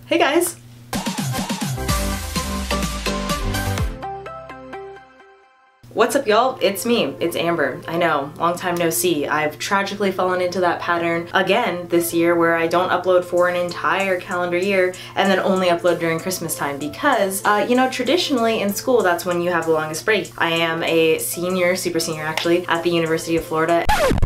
Hey guys! What's up y'all? It's me, it's Amber. I know, long time no see. I've tragically fallen into that pattern again this year where I don't upload for an entire calendar year and then only upload during Christmas time because, you know, traditionally in school that's when you have the longest break. I am a senior, super senior actually, at the University of Florida.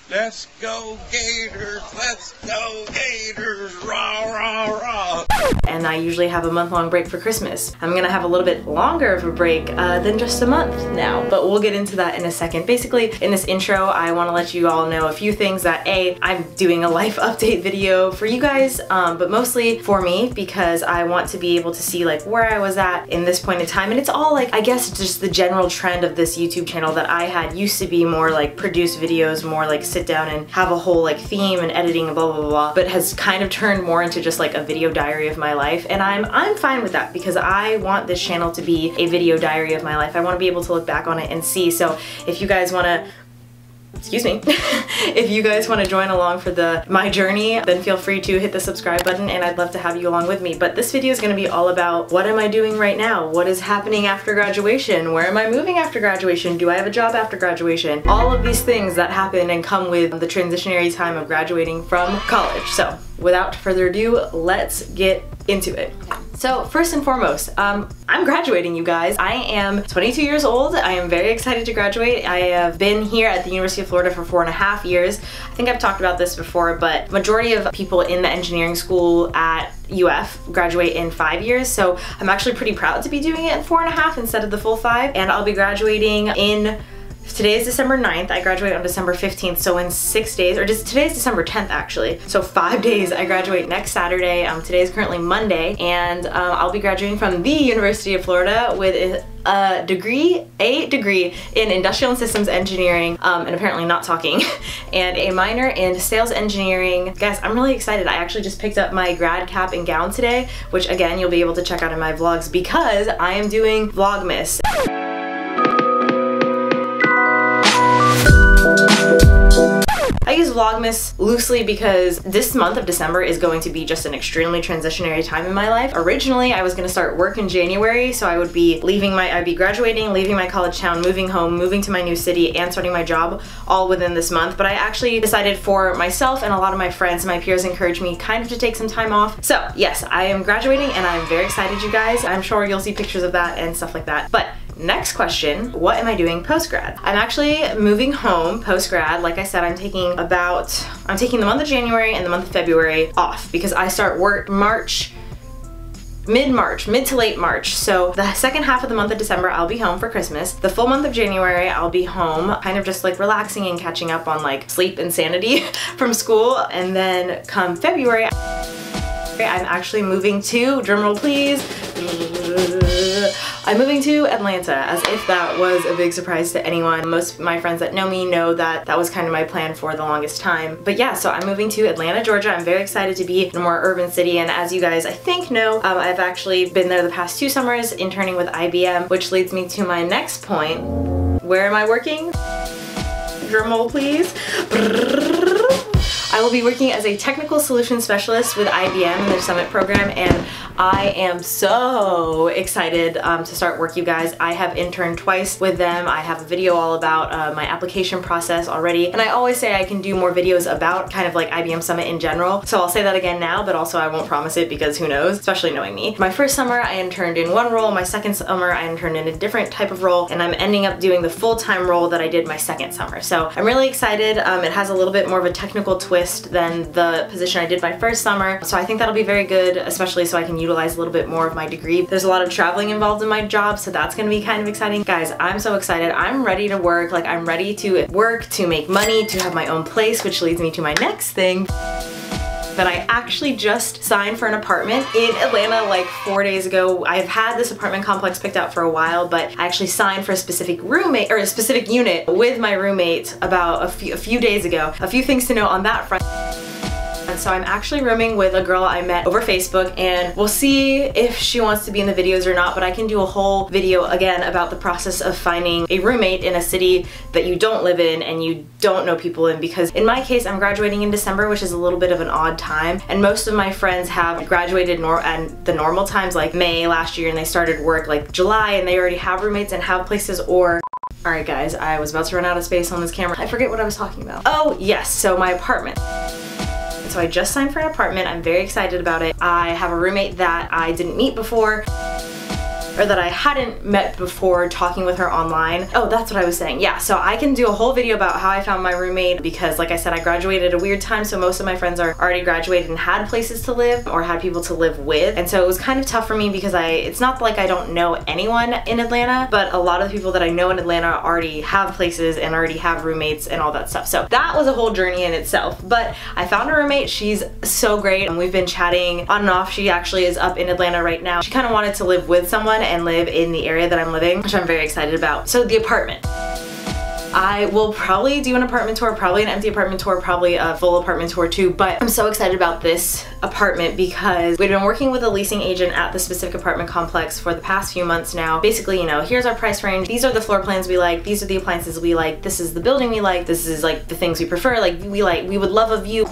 Let's go Gators, let's go Gators, rah rah rah. And I usually have a month-long break for Christmas. I'm gonna have a little bit longer of a break than just a month now, but we'll get into that in a second. Basically, in this intro, I want to let you all know a few things that I'm doing a life update video for you guys, but mostly for me because I want to be able to see like where I was at in this point in time. And it's all like, I guess, just the general trend of this YouTube channel that I had used to be more like produce videos, more like sit down and have a whole like theme and editing and blah blah blah, but has kind of turned more into just like a video diary of my life. And I'm fine with that because I want this channel to be a video diary of my life. I want to be able to look back on it and see. So if you guys want to, excuse me, if you guys want to join along for my journey, then feel free to hit the subscribe button and I'd love to have you along with me. But this video is going to be all about what am I doing right now? What is happening after graduation? Where am I moving after graduation? Do I have a job after graduation? All of these things that happen and come with the transitionary time of graduating from college. So without further ado, let's get into it. So first and foremost, I'm graduating, you guys. I am 22 years old. I am very excited to graduate. I have been here at the University of Florida for 4.5 years. I think I've talked about this before, but majority of people in the engineering school at UF graduate in 5 years. So I'm actually pretty proud to be doing it in 4.5 instead of the full 5. And I'll be graduating in, today is December 9th, I graduate on December 15th, so in 6 days, or just today is December 10th actually, so 5 days. I graduate next Saturday. Today is currently Monday, and I'll be graduating from the University of Florida with a degree in Industrial and Systems Engineering, and apparently not talking, and a minor in Sales Engineering. Guys, I'm really excited. I actually just picked up my grad cap and gown today, which again, you'll be able to check out in my vlogs because I am doing Vlogmas. I use Vlogmas loosely because this month of December is going to be just an extremely transitionary time in my life. Originally, I was going to start work in January, so I would be I'd be graduating, leaving my college town, moving home, moving to my new city, and starting my job all within this month. But I actually decided for myself, and a lot of my friends and my peers encouraged me kind of to take some time off. So yes, I am graduating and I'm very excited, you guys. I'm sure you'll see pictures of that and stuff like that. But next question, what am I doing post-grad? I'm actually moving home post-grad. Like I said, I'm taking the month of January and the month of February off because I start work mid to late March. So the second half of the month of December, I'll be home for Christmas. The full month of January, I'll be home, kind of just like relaxing and catching up on like sleep insanity from school. And then come February, I'm actually moving to, drumroll please, I'm moving to Atlanta, as if that was a big surprise to anyone. Most of my friends that know me know that that was kind of my plan for the longest time. But yeah, so I'm moving to Atlanta, Georgia. I'm very excited to be in a more urban city, and as you guys I think know, I've actually been there the past 2 summers interning with IBM, which leads me to my next point. Where am I working? Drumroll please. I will be working as a technical solutions specialist with IBM in their summit program, and I am so excited to start work, you guys. I have interned twice with them. I have a video all about my application process already, and I always say I can do more videos about kind of like IBM Summit in general, so I'll say that again now, but also I won't promise it because who knows, especially knowing me. My first summer I interned in one role, my second summer I interned in a different type of role, and I'm ending up doing the full-time role that I did my second summer. So I'm really excited. It has a little bit more of a technical twist than the position I did my first summer, so I think that'll be very good, especially so I can utilize a little bit more of my degree. There's a lot of traveling involved in my job, so that's gonna be kind of exciting. Guys, I'm so excited. I'm ready to work. Like, I'm ready to work, to make money, to have my own place, which leads me to my next thing. That I actually just signed for an apartment in Atlanta like 4 days ago. I've had this apartment complex picked out for a while, but I actually signed for a specific roommate, or a specific unit with my roommate about a few days ago. A few things to know on that front. So I'm actually rooming with a girl I met over Facebook, and we'll see if she wants to be in the videos or not, but I can do a whole video again about the process of finding a roommate in a city that you don't live in and you don't know people in, because in my case I'm graduating in December, which is a little bit of an odd time, and most of my friends have graduated at the normal times like May last year, and they started work like July, and they already have roommates and have places. Or alright guys, I was about to run out of space on this camera. I forget what I was talking about. Oh yes, so my apartment. So I just signed for an apartment. I'm very excited about it. I have a roommate that I didn't meet before, or that I hadn't met before, talking with her online. Oh, that's what I was saying. Yeah, so I can do a whole video about how I found my roommate, because like I said, I graduated at a weird time, so most of my friends are already graduated and had places to live or had people to live with. And so it was kind of tough for me because it's not like I don't know anyone in Atlanta, but a lot of the people that I know in Atlanta already have places and already have roommates and all that stuff. So that was a whole journey in itself. But I found a roommate. She's so great, and we've been chatting on and off. She actually is up in Atlanta right now. She kind of wanted to live with someone and live in the area that I'm living, which I'm very excited about. So the apartment. I will probably do an apartment tour, probably an empty apartment tour, probably a full apartment tour too, but I'm so excited about this apartment because we've been working with a leasing agent at the specific apartment complex for the past few months now. Basically, you know, here's our price range, these are the floor plans we like, these are the appliances we like, this is the building we like, this is like the things we prefer, like we would love a view.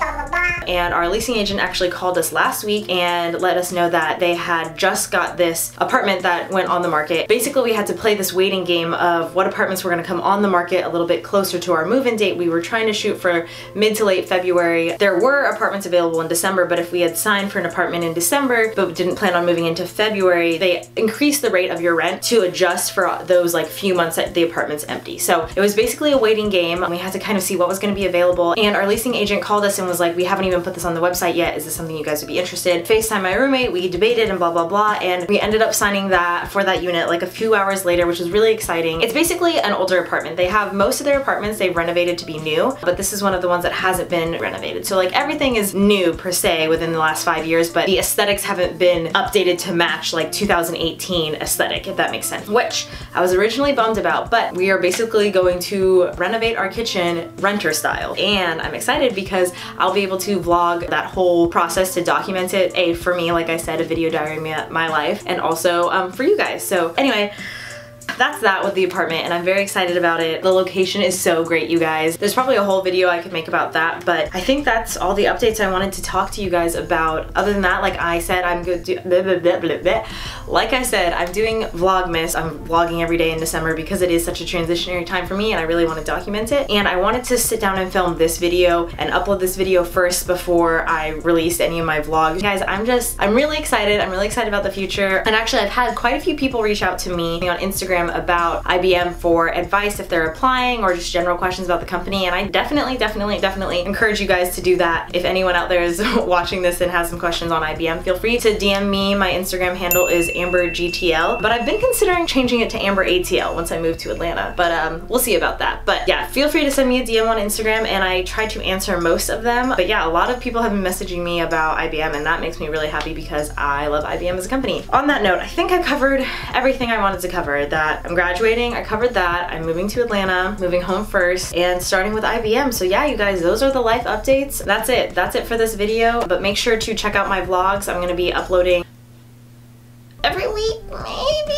And our leasing agent actually called us last week and let us know that they had just got this apartment that went on the market. Basically, we had to play this waiting game of what apartments were gonna come on the market a little bit closer to our move-in date. We were trying to shoot for mid to late February. There were apartments available in December, but if we had signed for an apartment in December but didn't plan on moving into February, they increased the rate of your rent to adjust for those like few months that the apartment's empty. So it was basically a waiting game. We had to kind of see what was going to be available, and our leasing agent called us and was like, we haven't even put this on the website yet. Is this something you guys would be interested in? FaceTime my roommate, we debated and blah blah blah, and we ended up signing that for that unit like a few hours later, which was really exciting. It's basically an older apartment. They have most of their apartments they've renovated to be new, but this is one of the ones that hasn't been renovated. So like everything is new per se within the last 5 years, but the aesthetics haven't been updated to match like 2018 aesthetic, if that makes sense, which I was originally bummed about. But we are basically going to renovate our kitchen renter style, and I'm excited because I'll be able to vlog that whole process to document it. For me, like I said, a video diary of my life, and also for you guys. So anyway, that's that with the apartment, and I'm very excited about it. The location is so great, you guys. There's probably a whole video I could make about that, but I think that's all the updates I wanted to talk to you guys about. Other than that, like I said, I'm good to like I said, I'm doing Vlogmas. I'm vlogging every day in December because it is such a transitionary time for me, and I really want to document it. And I wanted to sit down and film this video and upload this video first before I release any of my vlogs. Guys, I'm really excited. I'm really excited about the future. And actually, I've had quite a few people reach out to me on Instagram about IBM for advice if they're applying, or just general questions about the company, and I definitely encourage you guys to do that. If anyone out there is watching this and has some questions on IBM, feel free to DM me. My Instagram handle is AmberGTL, but I've been considering changing it to AmberATL once I move to Atlanta, but we'll see about that. But yeah, feel free to send me a DM on Instagram, and I try to answer most of them. But yeah, a lot of people have been messaging me about IBM, and that makes me really happy because I love IBM as a company. On that note, I think I covered everything I wanted to cover. That I'm graduating, I covered that. I'm moving to Atlanta, moving home first, and starting with IBM. So yeah, you guys, those are the life updates. That's it. That's it for this video. But make sure to check out my vlogs. I'm gonna be uploading every week, maybe?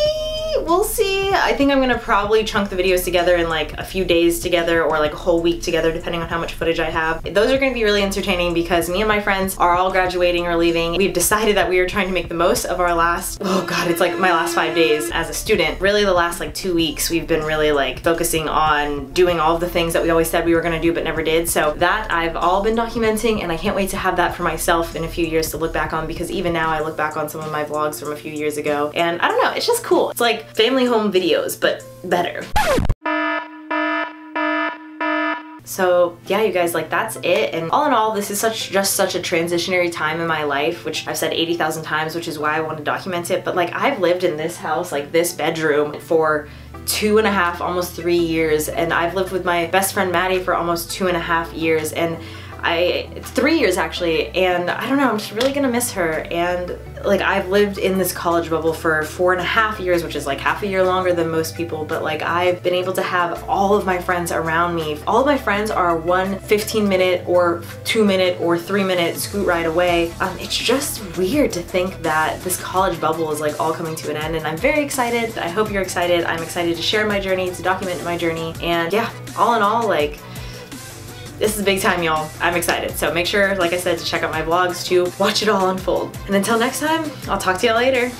We'll see. I think I'm gonna probably chunk the videos together in like a few days together, or like a whole week together, depending on how much footage I have. Those are gonna be really entertaining because me and my friends are all graduating or leaving. We've decided that we are trying to make the most of our last, oh god, it's like my last 5 days as a student. Really the last like 2 weeks, we've been really like focusing on doing all of the things that we always said we were gonna do but never did. So that I've all been documenting, and I can't wait to have that for myself in a few years to look back on, because even now I look back on some of my vlogs from a few years ago, and I don't know, it's just cool. It's like family home videos, but better. So yeah, you guys, like that's it. And all in all, this is just such a transitionary time in my life, which I've said 80,000 times, which is why I want to document it. But like, I've lived in this house, like this bedroom, for 2.5, almost 3 years, and I've lived with my best friend Maddie for almost 2.5 years, and it's 3 years actually, and I don't know, I'm just really gonna miss her. And like, I've lived in this college bubble for 4.5 years, which is like half a year longer than most people, but like I've been able to have all of my friends around me. All of my friends are one 15-minute or 2-minute or 3-minute scoot ride away. It's just weird to think that this college bubble is like all coming to an end, and I'm very excited. I hope you're excited. I'm excited to share my journey, to document my journey, and yeah, all in all, like, this is big time, y'all. I'm excited. So make sure, like I said, to check out my vlogs to watch it all unfold. And until next time, I'll talk to you later.